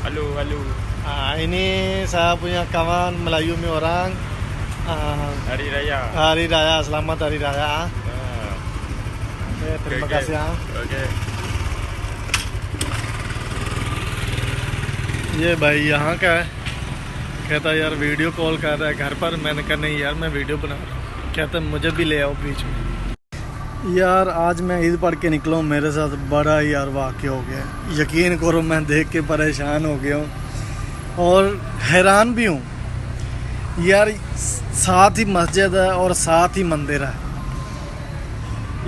Halo. Ini saya punya kawan Melayu mi orang. Hari Raya. Hari Raya, selamat Hari Raya. Oke, terima kasih ya. Okay ये भाई यहाँ का है, कहता यार वीडियो कॉल कर रहा है घर पर। मैंने कहा नहीं यार मैं वीडियो बना रहा हूँ। कहता मुझे भी ले आओ बीच में। यार आज मैं ईद पढ़ के निकला हूँ, मेरे साथ बड़ा ही यार वाक़या हो गया। यकीन करो मैं देख के परेशान हो गया हूँ और हैरान भी हूँ यार। साथ ही मस्जिद है और साथ ही मंदिर है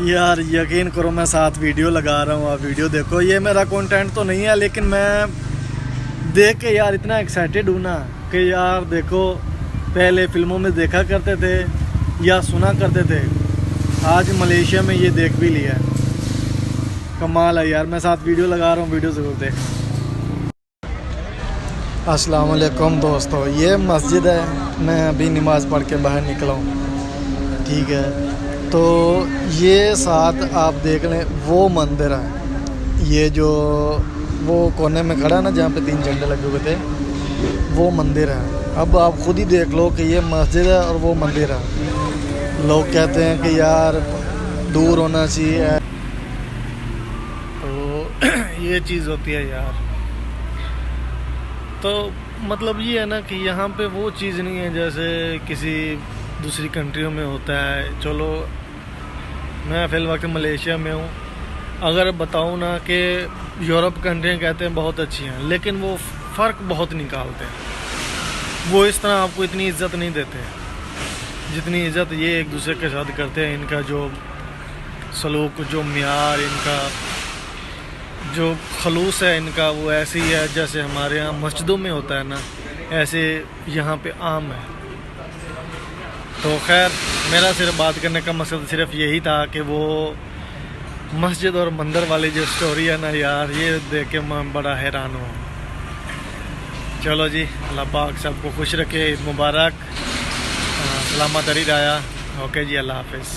यार। यकीन करो मैं साथ वीडियो लगा रहा हूँ, आप वीडियो देखो। ये मेरा कंटेंट तो नहीं है लेकिन मैं देख के यार इतना एक्साइटेड हूँ ना कि यार देखो, पहले फिल्मों में देखा करते थे या सुना करते थे, आज मलेशिया में ये देख भी लिया है। कमाल है यार। मैं साथ वीडियो लगा रहा हूँ, वीडियो ज़रूर देख। अस्सलाम वालेकुम दोस्तों, ये मस्जिद है। मैं अभी नमाज़ पढ़ के बाहर निकला हूँ, ठीक है। तो ये साथ आप देख लें वो मंदिर है, ये जो वो कोने में खड़ा है ना जहाँ पे 3 झंडे लगे हुए थे, वो मंदिर है। अब आप खुद ही देख लो कि ये मस्जिद है और वो मंदिर है। लोग कहते हैं कि यार दूर होना चाहिए, तो ये चीज़ होती है यार। तो मतलब ये है ना कि यहाँ पे वो चीज़ नहीं है जैसे किसी दूसरी कंट्रियों में होता है। चलो मैं फिल वक्त मलेशिया में हूँ। अगर बताऊँ ना कि यूरोप कंट्रियाँ कहते हैं बहुत अच्छी हैं, लेकिन वो फ़र्क बहुत निकालते हैं। वो इस तरह आपको इतनी इज़्ज़त नहीं देते जितनी इज़्ज़त ये एक दूसरे के साथ करते हैं। इनका जो सलूक, जो म्यार, इनका जो खलूस है इनका, वो ऐसी है जैसे हमारे यहाँ मस्जिदों में होता है ना, ऐसे यहाँ पे आम है। तो खैर मेरा सिर्फ बात करने का मकसद सिर्फ यही था कि वो मस्जिद और मंदिर वाली जो स्टोरी है ना यार, ये देख के मैं बड़ा हैरान हूँ। चलो जी, अल्लाह पाक सबको खुश रखे, ईद मुबारक, सलामत हरी राया। ओके जी, अल्लाह हाफिज़।